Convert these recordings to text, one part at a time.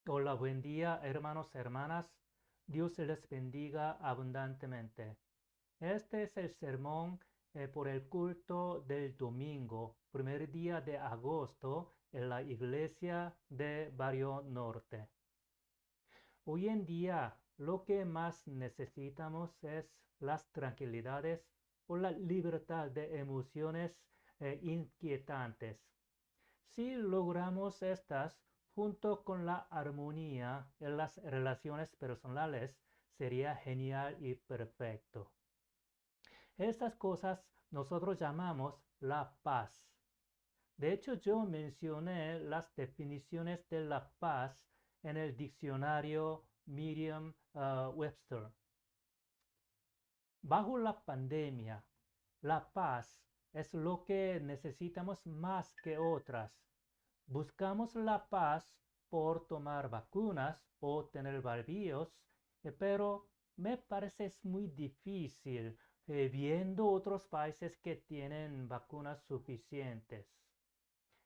Hola, buen día, hermanos, hermanas. Dios les bendiga abundantemente. Este es el sermón por el culto del domingo, primer día de agosto, en la iglesia de Barrio Norte. Hoy en día, lo que más necesitamos es las tranquilidades o la libertad de emociones inquietantes. Si logramos estas, junto con la armonía en las relaciones personales, sería genial y perfecto. Estas cosas nosotros llamamos la paz. De hecho, yo mencioné las definiciones de la paz en el diccionario Merriam-Webster. Bajo la pandemia, la paz es lo que necesitamos más que otras. Buscamos la paz por tomar vacunas o tener barbillos, pero me parece es muy difícil viendo otros países que tienen vacunas suficientes.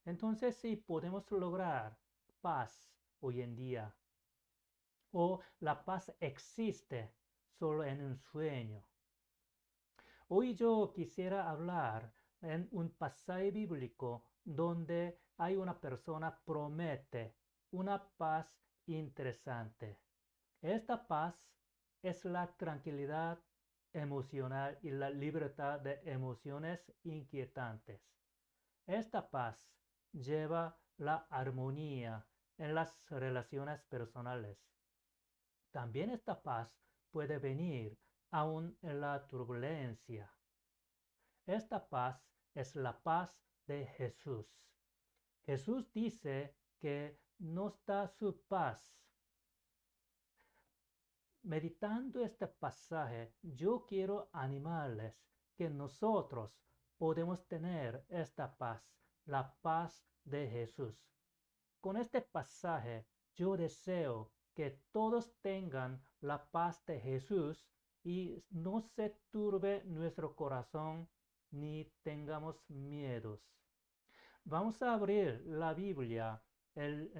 Entonces, si podemos lograr paz hoy en día, o la paz existe solo en un sueño. Hoy yo quisiera hablar en un pasaje bíblico donde hay una persona promete una paz interesante. Esta paz es la tranquilidad emocional y la libertad de emociones inquietantes. Esta paz lleva la armonía en las relaciones personales. También esta paz puede venir aún en la turbulencia. Esta paz es la paz de Jesús. Jesús dice que nos da su paz. Meditando este pasaje, yo quiero animarles que nosotros podemos tener esta paz, la paz de Jesús. Con este pasaje, yo deseo que todos tengan la paz de Jesús y no se turbe nuestro corazón ni tengamos miedos. Vamos a abrir la Biblia en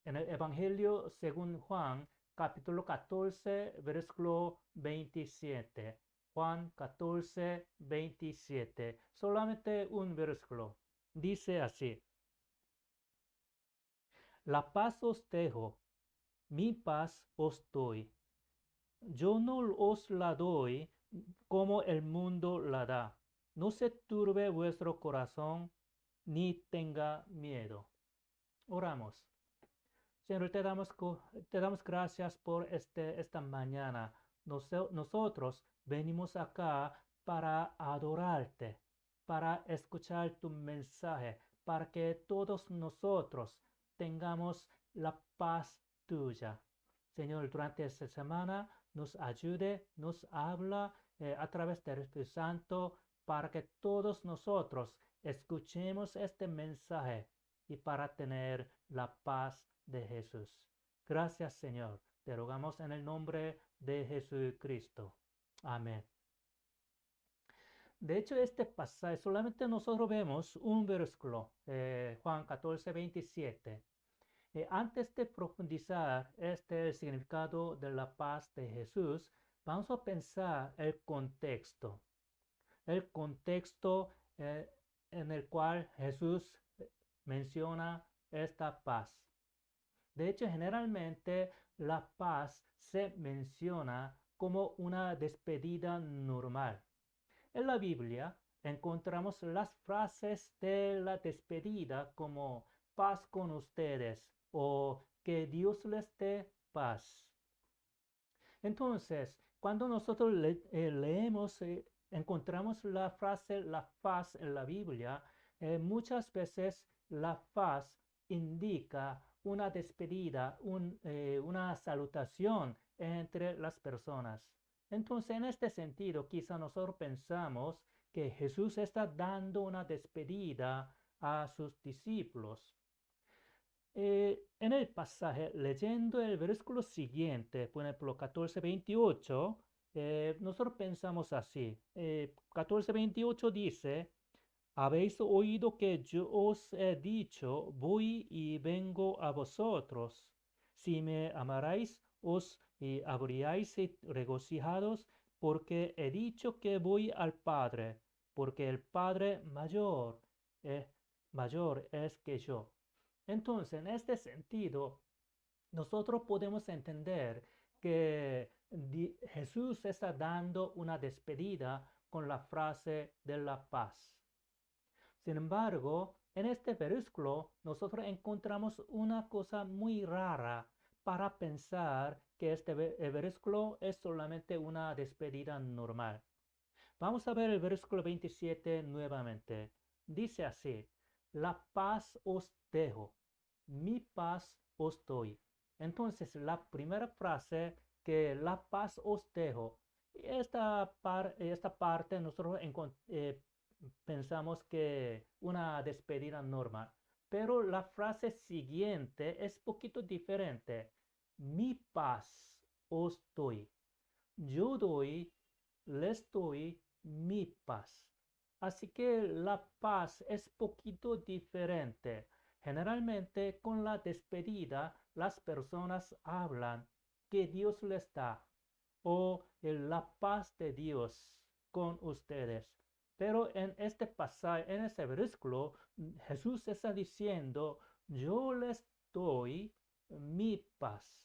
el Evangelio según Juan, capítulo 14, versículo 27. Juan 14, 27. Solamente un versículo. Dice así: La paz os dejo, mi paz os doy. Yo no os la doy como el mundo la da. No se turbe vuestro corazón ni tenga miedo. Oramos. Señor, te damos gracias por esta mañana. Nosotros venimos acá para adorarte, para escuchar tu mensaje, para que todos nosotros tengamos la paz tuya. Señor, durante esta semana nos ayude, nos habla a través del Espíritu Santo para que todos nosotros escuchemos este mensaje y para tener la paz de Jesús. Gracias, Señor. Te rogamos en el nombre de Jesucristo. Amén. De hecho, este pasaje solamente nosotros vemos un versículo, Juan 14, 27. Antes de profundizar el significado de la paz de Jesús, vamos a pensar el contexto en el cual Jesús menciona esta paz. De hecho, generalmente la paz se menciona como una despedida normal. En la Biblia encontramos las frases de la despedida como paz con ustedes o que Dios les dé paz. Entonces, cuando nosotros leemos, encontramos la frase la paz en la Biblia, muchas veces la paz indica una despedida, una salutación entre las personas. Entonces, en este sentido, quizá nosotros pensamos que Jesús está dando una despedida a sus discípulos. En el pasaje, leyendo el versículo siguiente, por ejemplo, 14:28, nosotros pensamos así. 14:28 dice, habéis oído que yo os he dicho, voy y vengo a vosotros. Si me amarais, os habríais regocijados, porque he dicho que voy al Padre, porque el Padre eh, mayor es que yo. Entonces, en este sentido, nosotros podemos entender que Jesús está dando una despedida con la frase de la paz. Sin embargo, en este versículo nosotros encontramos una cosa muy rara para pensar que este versículo es solamente una despedida normal. Vamos a ver el versículo 27 nuevamente. Dice así: la paz os dejo, mi paz os doy. Entonces, la primera frase, que la paz os dejo, esta parte nosotros pensamos que una despedida normal, pero la frase siguiente es poquito diferente. Mi paz os doy. Yo doy, les doy mi paz. Así que la paz es poquito diferente. Generalmente con la despedida las personas hablan que Dios les da o la paz de Dios con ustedes. Pero en este pasaje, en este versículo, Jesús está diciendo, yo les doy mi paz.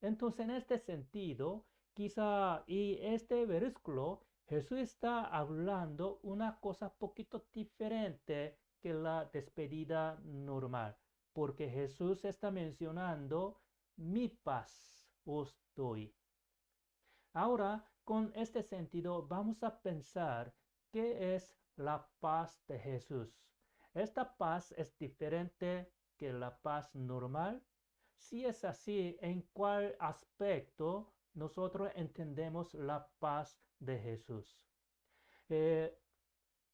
Entonces, en este sentido, quizá y este versículo, Jesús está hablando una cosa poquito diferente que la despedida normal, porque Jesús está mencionando mi paz os doy. Ahora, con este sentido, vamos a pensar qué es la paz de Jesús. ¿Esta paz es diferente que la paz normal? Si es así, ¿en cuál aspecto nosotros entendemos la paz de Jesús? Eh,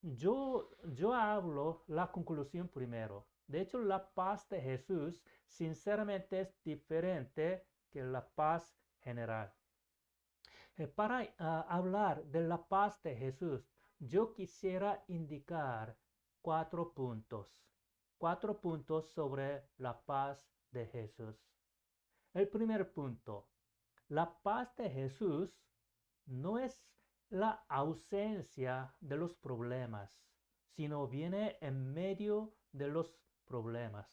yo hablo la conclusión primero. De hecho, la paz de Jesús sinceramente es diferente que la paz general. Para hablar de la paz de Jesús, yo quisiera indicar cuatro puntos sobre la paz de Jesús. El primer punto, la paz de Jesús no es la ausencia de los problemas, sino viene en medio de los problemas.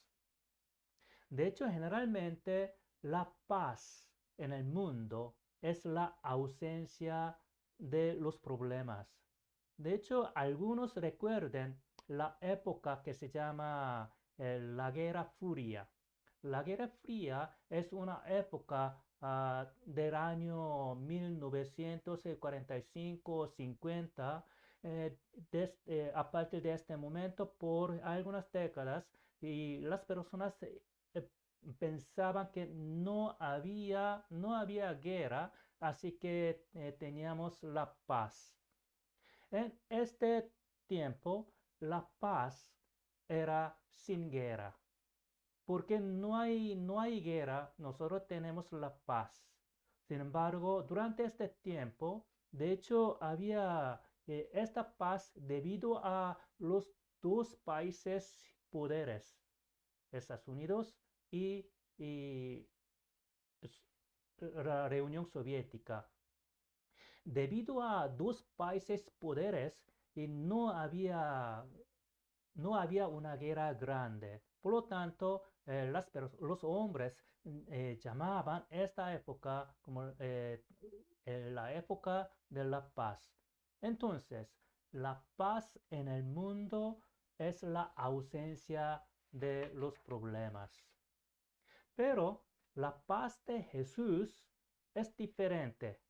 De hecho, generalmente la paz en el mundo es la ausencia de los problemas. De hecho, algunos recuerden la época que se llama la Guerra Fría. La Guerra Fría es una época del año 1945-50. A partir de este momento, por algunas décadas, y las personas pensaban que no había guerra, así que teníamos la paz. En este tiempo, la paz era sin guerra. Porque no hay guerra, nosotros tenemos la paz. Sin embargo, durante este tiempo, de hecho, había esta paz debido a los dos países poderes, Estados Unidos y la Unión Soviética. Debido a dos países poderes, y no había una guerra grande. Por lo tanto, los hombres llamaban esta época como la época de la paz. Entonces, la paz en el mundo es la ausencia de los problemas. Pero la paz de Jesús es diferente.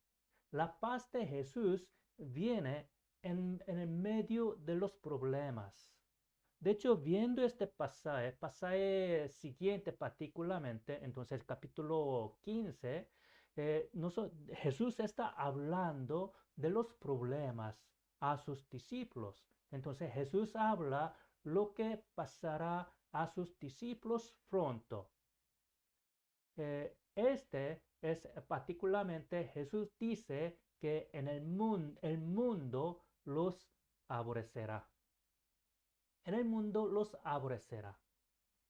La paz de Jesús viene en el medio de los problemas. De hecho, viendo este pasaje siguiente particularmente, entonces capítulo 15, Jesús está hablando de los problemas a sus discípulos. Entonces Jesús habla lo que pasará a sus discípulos pronto. Este es particularmente, Jesús dice que en el mundo los aborrecerá. En el mundo los aborrecerá.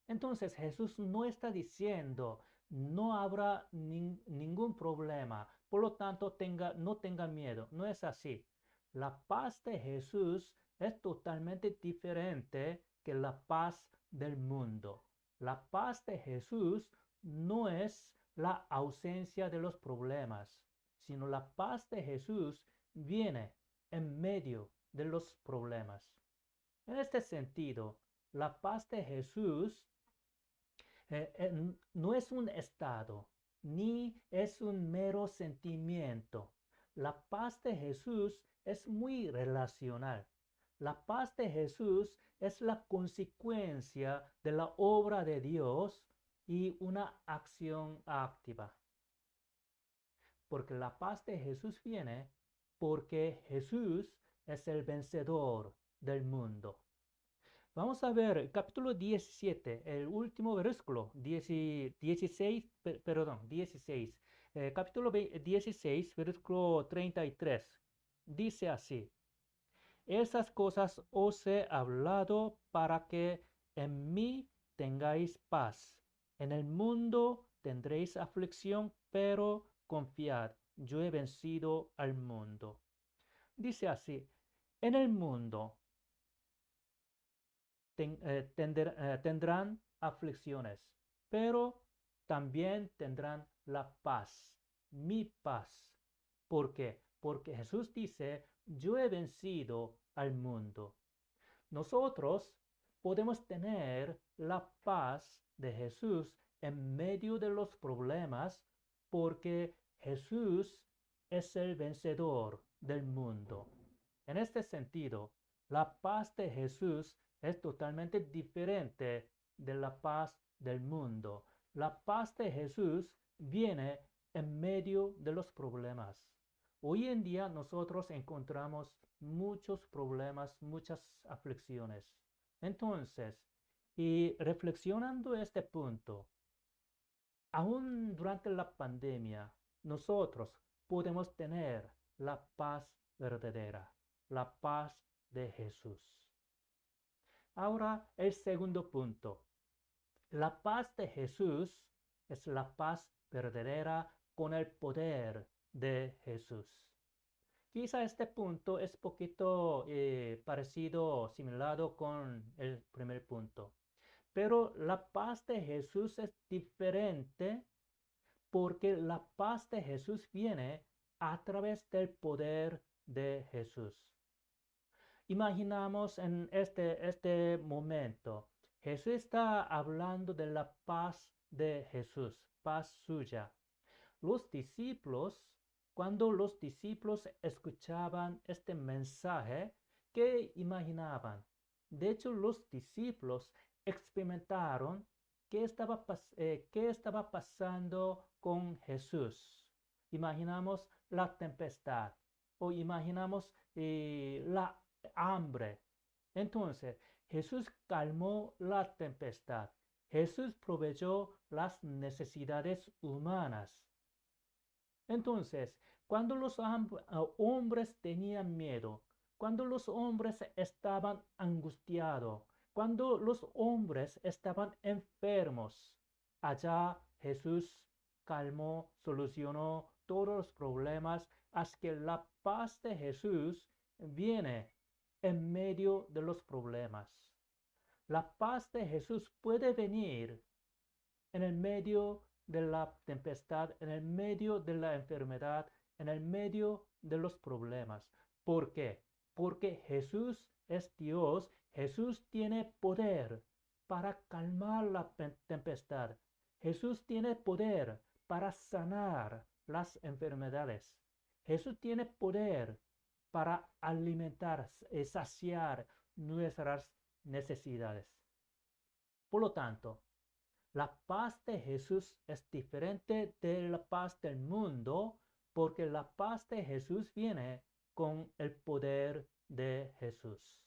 Entonces Jesús no está diciendo no habrá ningún problema. Por lo tanto, no tenga miedo. No es así. La paz de Jesús es totalmente diferente que la paz del mundo. La paz de Jesús no es la ausencia de los problemas, sino la paz de Jesús viene en medio de los problemas. En este sentido, la paz de Jesús no es un estado, ni es un mero sentimiento. La paz de Jesús es muy relacional. La paz de Jesús es la consecuencia de la obra de Dios y una acción activa. Porque la paz de Jesús viene porque Jesús es el vencedor del mundo. Vamos a ver el capítulo 17, el último versículo, 16, perdón, 16. Capítulo 16, versículo 33. Dice así: esas cosas os he hablado para que en mí tengáis paz. En el mundo tendréis aflicción, pero confiad, yo he vencido al mundo. Dice así: en el mundo tendrán aflicciones, pero también tendrán la paz, mi paz. ¿Por qué? Porque Jesús dice, yo he vencido al mundo. Nosotros podemos tener la paz de Jesús en medio de los problemas porque Jesús es el vencedor del mundo. En este sentido, la paz de Jesús es totalmente diferente de la paz del mundo. La paz de Jesús viene en medio de los problemas. Hoy en día nosotros encontramos muchos problemas, muchas aflicciones. Entonces, y reflexionando este punto, aún durante la pandemia, nosotros podemos tener la paz verdadera, la paz de Jesús. Ahora, el segundo punto. La paz de Jesús es la paz verdadera con el poder de Jesús. Quizá este punto es poquito parecido, similar con el primer punto. Pero la paz de Jesús es diferente porque la paz de Jesús viene a través del poder de Jesús. Imaginamos en este momento, Jesús está hablando de la paz de Jesús, paz suya. Los discípulos, cuando los discípulos escuchaban este mensaje, ¿qué imaginaban? De hecho, los discípulos experimentaron qué estaba pasando con Jesús. Imaginamos la tempestad o imaginamos la hambre. Entonces, Jesús calmó la tempestad. Jesús proveyó las necesidades humanas. Entonces, cuando los hombres tenían miedo, cuando los hombres estaban angustiados, cuando los hombres estaban enfermos, allá Jesús calmó, solucionó todos los problemas, hasta que la paz de Jesús viene en medio de los problemas. La paz de Jesús puede venir en el medio de la tempestad, en el medio de la enfermedad, en el medio de los problemas. ¿Por qué? Porque Jesús es Dios, Jesús tiene poder para calmar la tempestad. Jesús tiene poder para sanar las enfermedades. Jesús tiene poder para alimentar, saciar nuestras necesidades. Por lo tanto, la paz de Jesús es diferente de la paz del mundo porque la paz de Jesús viene con el poder de Jesús.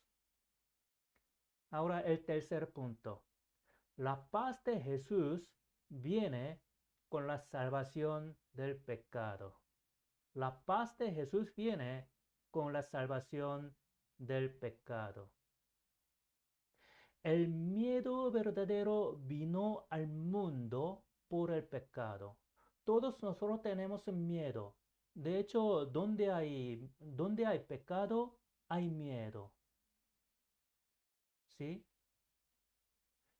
Ahora el tercer punto. La paz de Jesús viene con la salvación del pecado. La paz de Jesús viene con la salvación del pecado. El miedo verdadero vino al mundo por el pecado. Todos nosotros tenemos miedo. De hecho, donde hay pecado, hay miedo. ¿Sí?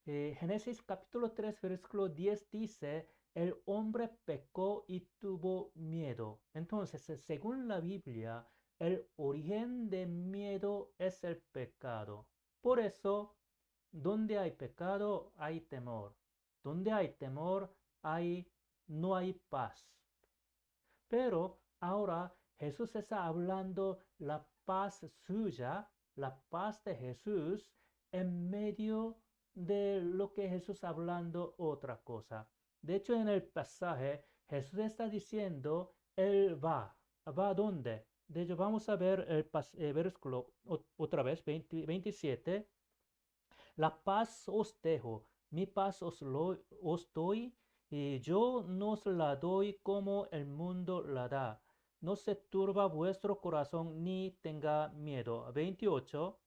Génesis capítulo 3, versículo 10 dice, el hombre pecó y tuvo miedo. Entonces, según la Biblia, el origen de miedo es el pecado. Por eso, donde hay pecado, hay temor. Donde hay temor, no hay paz. Pero ahora Jesús está hablando la paz suya, la paz de Jesús, en medio de lo que Jesús está hablando otra cosa. De hecho, en el pasaje, Jesús está diciendo, Él va. ¿Va a dónde? De hecho, vamos a ver el versículo otra vez, 27. La paz os dejo, mi paz os doy, y yo no os la doy como el mundo la da. No se turba vuestro corazón ni tenga miedo. 28.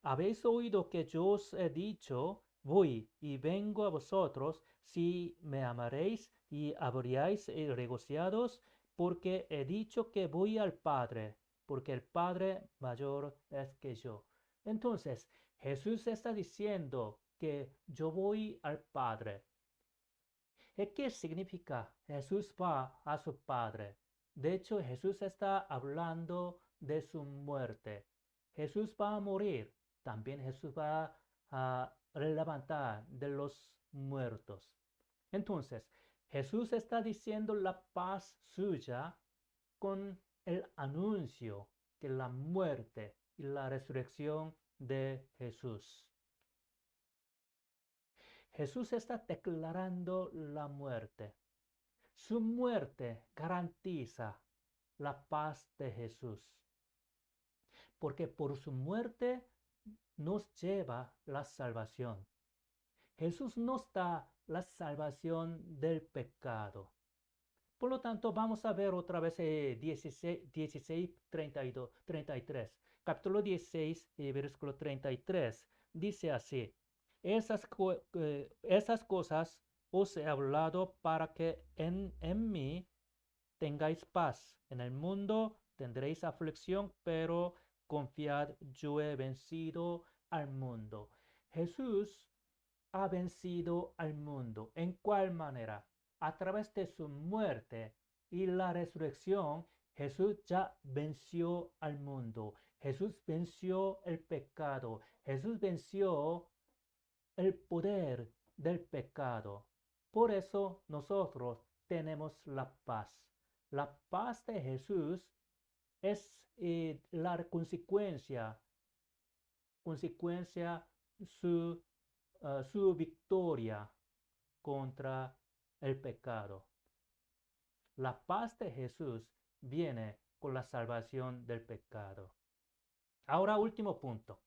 Habéis oído que yo os he dicho, voy y vengo a vosotros, si me amaréis y habríais regocijados, porque he dicho que voy al Padre, porque el Padre mayor es que yo. Entonces, Jesús está diciendo que yo voy al Padre. ¿Y qué significa? Jesús va a su Padre. De hecho, Jesús está hablando de su muerte. Jesús va a morir. También Jesús va a levantar de los muertos. Entonces, Jesús está diciendo la paz suya con el anuncio de la muerte y la resurrección de Jesús. Jesús está declarando la muerte. Su muerte garantiza la paz de Jesús, porque por su muerte nos lleva la salvación. Jesús nos da la salvación del pecado. Por lo tanto, vamos a ver otra vez 16 32, 33. Capítulo 16, versículo 33. Dice así, esas cosas os he hablado para que en mí tengáis paz. En el mundo tendréis aflicción, pero confiad, yo he vencido al mundo. Jesús ha vencido al mundo. ¿En cuál manera? A través de su muerte y la resurrección, Jesús ya venció al mundo. Jesús venció el pecado. Jesús venció el poder del pecado. Por eso nosotros tenemos la paz. La paz de Jesús es la consecuencia su su victoria contra el pecado. La paz de Jesús viene con la salvación del pecado. Ahora, último punto.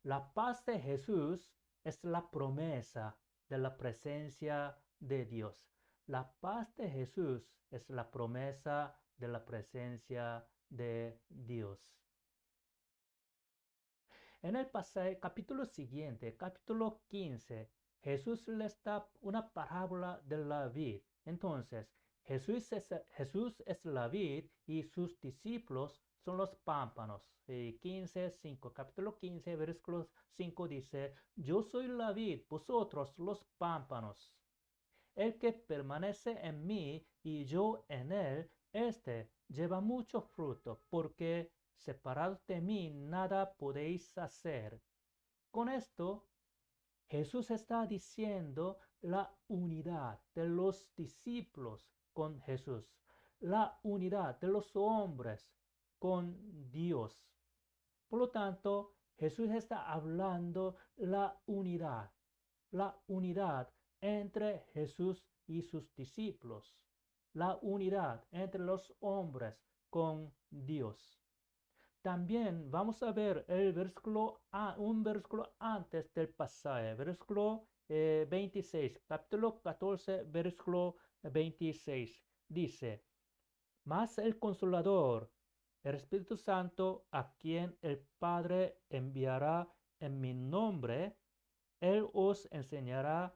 La paz de Jesús es la promesa de la presencia de Dios. La paz de Jesús es la promesa de la presencia de Dios. En el capítulo siguiente, capítulo 15, Jesús les da una parábola de la vid. Entonces, Jesús es la vid y sus discípulos son los pámpanos. 5. Capítulo 15, versículo 5 dice, yo soy la vid, vosotros los pámpanos. El que permanece en mí y yo en él, este lleva mucho fruto, porque separados de mí nada podéis hacer. Con esto, Jesús está diciendo la unidad de los discípulos con Jesús, la unidad de los hombres con Dios. Por lo tanto, Jesús está hablando la unidad entre Jesús y sus discípulos, la unidad entre los hombres con Dios. También vamos a ver un versículo antes del pasaje, versículo 26, capítulo 14, versículo 26. Dice, mas el Consolador, el Espíritu Santo, a quien el Padre enviará en mi nombre, Él os enseñará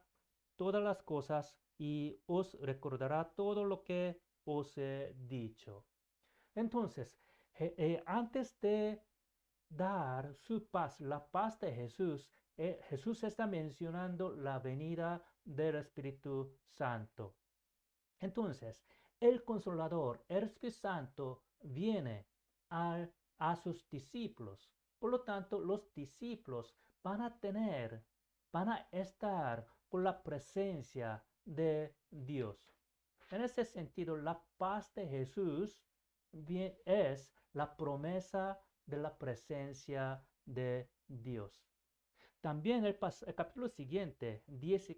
todas las cosas y os recordará todo lo que os he dicho. Entonces, antes de dar su paz, la paz de Jesús, Jesús está mencionando la venida del Espíritu Santo. Entonces, el Consolador, el Espíritu Santo, viene a sus discípulos. Por lo tanto, los discípulos van a estar con la presencia de Dios. En ese sentido, la paz de Jesús es la promesa de la presencia de Dios. También el capítulo siguiente,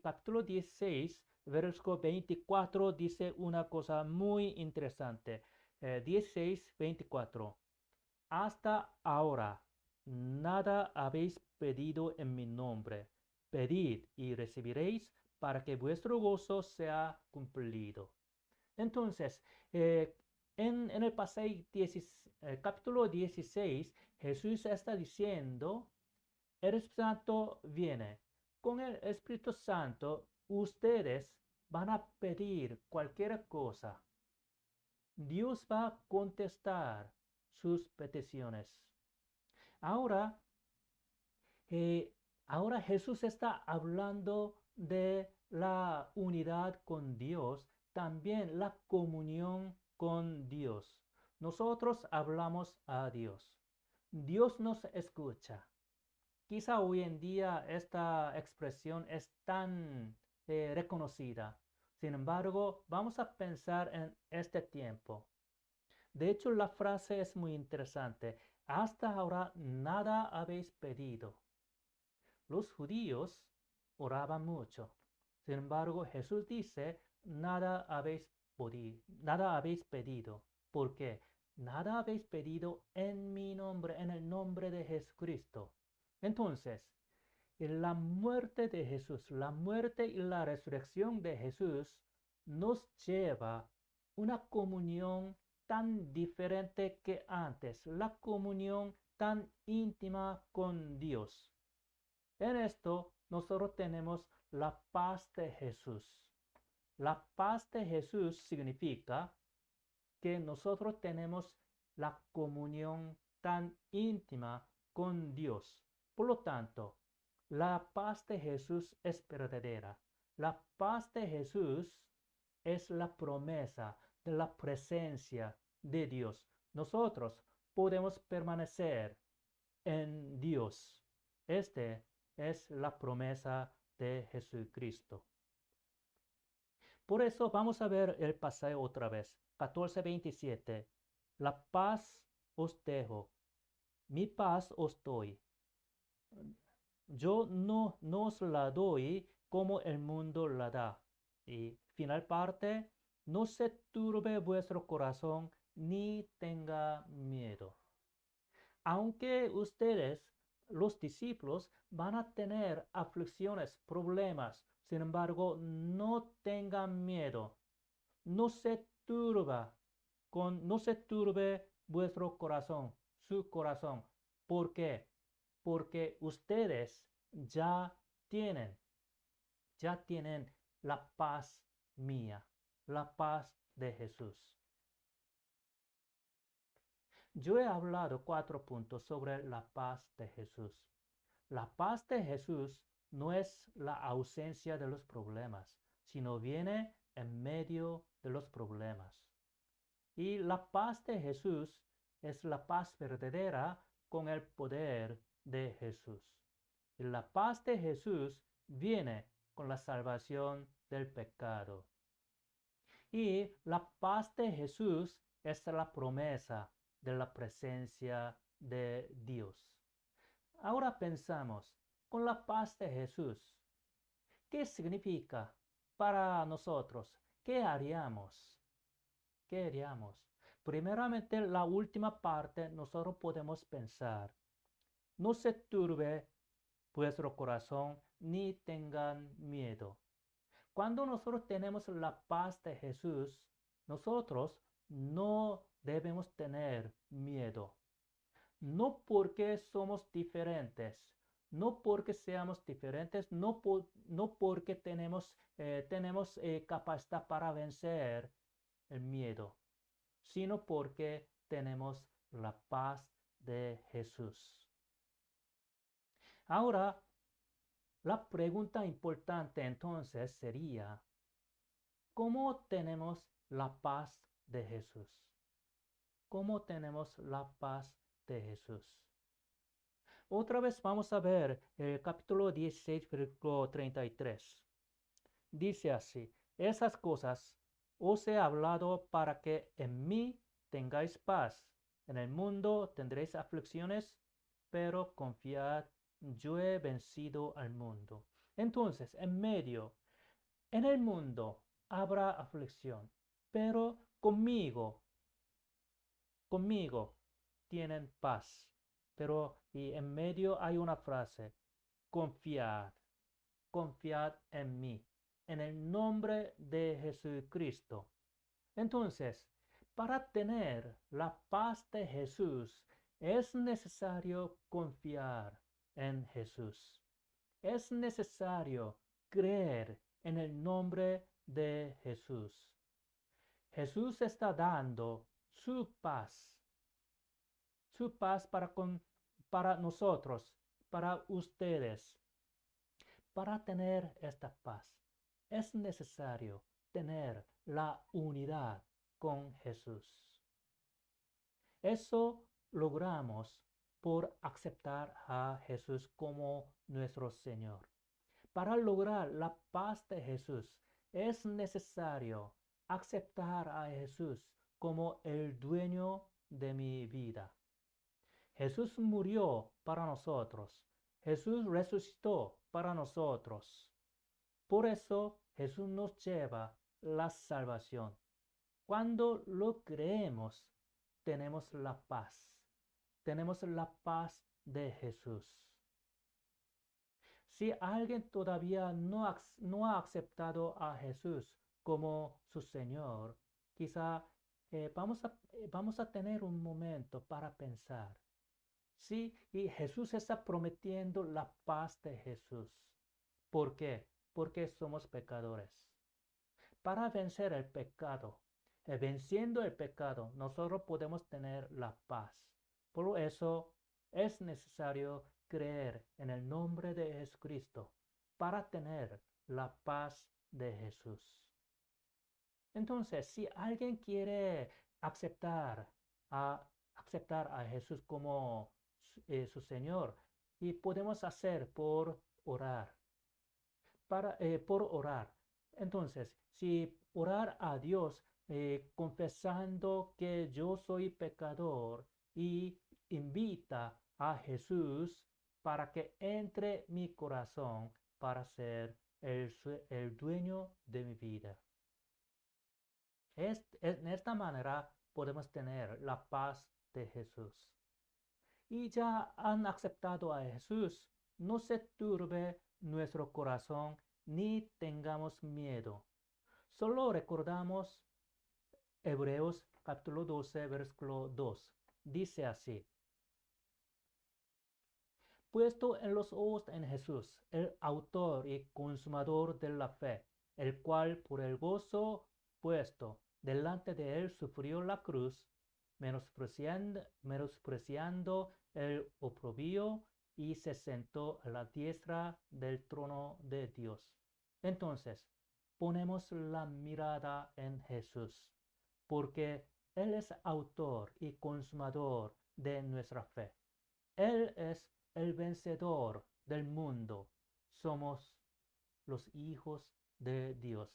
capítulo 16, versículo 24, dice una cosa muy interesante. 16, 24. Hasta ahora nada habéis pedido en mi nombre. Pedid y recibiréis para que vuestro gozo sea cumplido. Entonces, en el capítulo 16, Jesús está diciendo, el Espíritu Santo viene. Con el Espíritu Santo, ustedes van a pedir cualquier cosa. Dios va a contestar sus peticiones. Ahora, ahora Jesús está hablando de la unidad con Dios, también la comunión con Dios. Nosotros hablamos a Dios. Dios nos escucha. Quizá hoy en día esta expresión es tan reconocida. Sin embargo, vamos a pensar en este tiempo. De hecho, la frase es muy interesante. Hasta ahora nada habéis pedido. Los judíos oraban mucho. Sin embargo, Jesús dice, nada habéis pedido. ¿Por qué? Nada habéis pedido en mi nombre, en el nombre de Jesucristo. Entonces, la muerte de Jesús, la muerte y la resurrección de Jesús nos lleva una comunión tan diferente que antes, la comunión tan íntima con Dios. En esto nosotros tenemos la paz de Jesús. La paz de Jesús significa que nosotros tenemos la comunión tan íntima con Dios. Por lo tanto, la paz de Jesús es verdadera. La paz de Jesús es la promesa de la presencia de Dios. Nosotros podemos permanecer en Dios. Este es la promesa de Jesucristo. Por eso vamos a ver el pasaje otra vez. 14:27. La paz os dejo, mi paz os doy. Yo no os la doy como el mundo la da. Y final parte, no se turbe vuestro corazón ni tenga miedo. Aunque ustedes, los discípulos, van a tener aflicciones, problemas, sin embargo, no tengan miedo. No se no se turbe vuestro corazón, su corazón. ¿Por qué? Porque ustedes tienen, ya tienen la paz mía, la paz de Jesús. Yo he hablado 4 puntos sobre la paz de Jesús. La paz de Jesús no es la ausencia de los problemas, sino viene en medio de los problemas. Y la paz de Jesús es la paz verdadera con el poder de Jesús. Y la paz de Jesús viene con la salvación del pecado. Y la paz de Jesús es la promesa de la presencia de Dios. Ahora pensamos, con la paz de Jesús, ¿qué significa para nosotros? ¿Qué haríamos? ¿Qué haríamos? Primeramente, la última parte, nosotros podemos pensar, no se turbe vuestro corazón ni tengan miedo. Cuando nosotros tenemos la paz de Jesús, nosotros no debemos tener miedo. No porque somos diferentes, no porque seamos diferentes, no porque tenemos capacidad para vencer el miedo, sino porque tenemos la paz de Jesús. Ahora, la pregunta importante entonces sería, ¿cómo tenemos la paz de Jesús? ¿Cómo tenemos la paz de Jesús? Otra vez vamos a ver el capítulo 16, versículo 33. Dice así, esas cosas os he hablado para que en mí tengáis paz. En el mundo tendréis aflicciones, pero confiad, yo he vencido al mundo. Entonces, en el mundo habrá aflicción, pero conmigo tienen paz. Pero y en medio hay una frase, confiad, confiad en mí, en el nombre de Jesucristo. Entonces, para tener la paz de Jesús, es necesario confiar en Jesús. Es necesario creer en el nombre de Jesús. Jesús está dando su paz para nosotros, para ustedes. Para tener esta paz, es necesario tener la unidad con Jesús. Eso logramos por aceptar a Jesús como nuestro Señor. Para lograr la paz de Jesús, es necesario aceptar a Jesús como el dueño de mi vida. Jesús murió para nosotros. Jesús resucitó para nosotros. Por eso Jesús nos lleva la salvación. Cuando lo creemos, tenemos la paz. Tenemos la paz de Jesús. Si alguien todavía no ha aceptado a Jesús como su Señor, quizá vamos a tener un momento para pensar. Sí, y Jesús está prometiendo la paz de Jesús. ¿Por qué? Porque somos pecadores. Para vencer el pecado, venciendo el pecado, nosotros podemos tener la paz. Por eso es necesario creer en el nombre de Jesucristo para tener la paz de Jesús. Entonces, si alguien quiere aceptar a Jesús como su Señor, y podemos hacer por orar. Por orar. Entonces, si orar a Dios confesando que yo soy pecador y invita a Jesús para que entre mi corazón para ser el dueño de mi vida. En esta manera podemos tener la paz de Jesús. Y ya han aceptado a Jesús, no se turbe nuestro corazón ni tengamos miedo. Solo recordamos Hebreos capítulo 12, versículo 2. Dice así: puesto en los ojos en Jesús, el autor y consumador de la fe, el cual por el gozo puesto delante de él sufrió la cruz, menospreciando el oprobio, y se sentó a la diestra del trono de Dios. Entonces, ponemos la mirada en Jesús, porque Él es autor y consumador de nuestra fe. Él es el vencedor del mundo. Somos los hijos de Dios.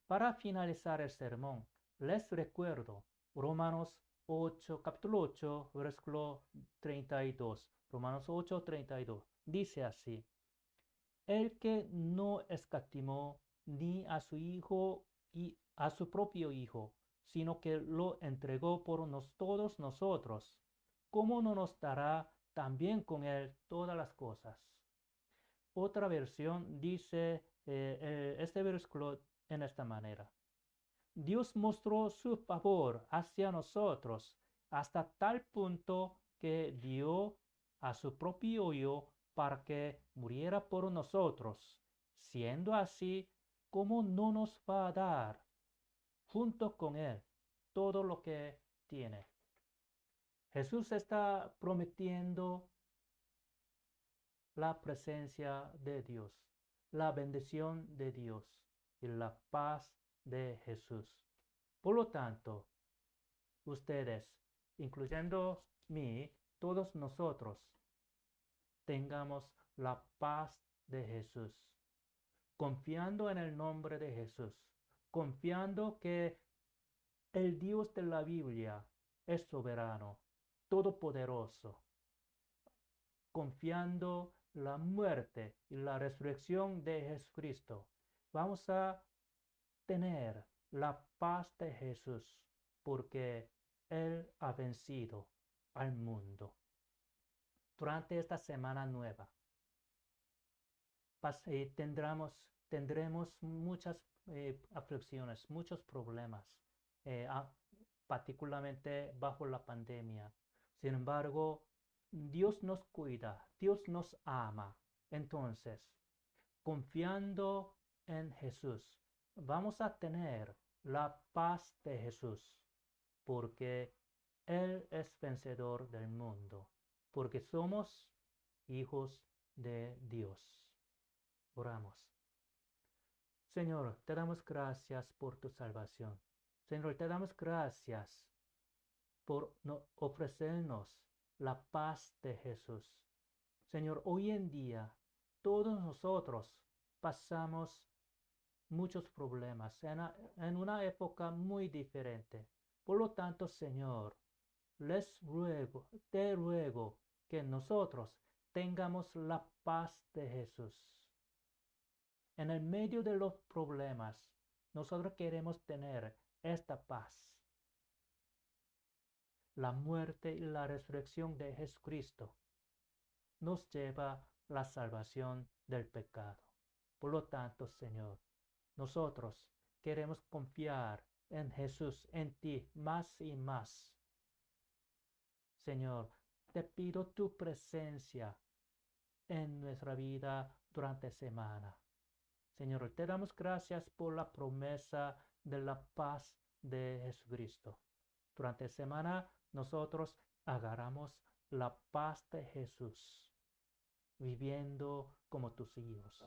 Para finalizar el sermón, les recuerdo Romanos 8, capítulo 8, versículo 32. Romanos 8, 32. Dice así: el que no escatimó ni a su Hijo y a su propio Hijo, sino que lo entregó por todos nosotros, ¿cómo no nos dará también con él todas las cosas? Otra versión dice este versículo en esta manera: Dios mostró su favor hacia nosotros hasta tal punto que dio a su propio Hijo para que muriera por nosotros. Siendo así, ¿cómo no nos va a dar junto con Él todo lo que tiene? Jesús está prometiendo la presencia de Dios, la bendición de Dios y la paz de Jesús. Por lo tanto, ustedes, incluyendo mí, todos nosotros, tengamos la paz de Jesús, confiando en el nombre de Jesús, confiando que el Dios de la Biblia es soberano, todopoderoso, confiando la muerte y la resurrección de Jesucristo. Vamos a tener la paz de Jesús porque Él ha vencido al mundo. Durante esta semana nueva tendremos muchas aflicciones, muchos problemas, particularmente bajo la pandemia. Sin embargo, Dios nos cuida, Dios nos ama. Entonces, confiando en Jesús, vamos a tener la paz de Jesús, porque Él es vencedor del mundo, porque somos hijos de Dios. Oramos. Señor, te damos gracias por tu salvación. Señor, te damos gracias por ofrecernos la paz de Jesús. Señor, hoy en día todos nosotros pasamos muchos problemas en una época muy diferente. Por lo tanto, Señor, te ruego que nosotros tengamos la paz de Jesús. En el medio de los problemas, nosotros queremos tener esta paz. La muerte y la resurrección de Jesucristo nos lleva la salvación del pecado. Por lo tanto, Señor, nosotros queremos confiar en Jesús, en ti, más y más. Señor, te pido tu presencia en nuestra vida durante semana. Señor, te damos gracias por la promesa de la paz de Jesucristo. Durante semana nosotros agarramos la paz de Jesús, viviendo como tus hijos.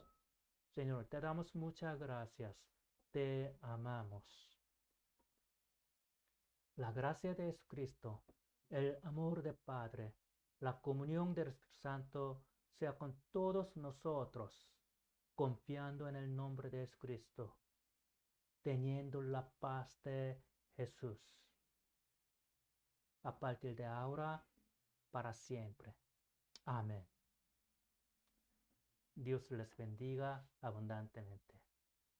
Señor, te damos muchas gracias. Te amamos. La gracia de Jesucristo, el amor del Padre, la comunión del Espíritu Santo sea con todos nosotros, confiando en el nombre de Jesucristo, teniendo la paz de Jesús, a partir de ahora, para siempre. Amén. Dios les bendiga abundantemente.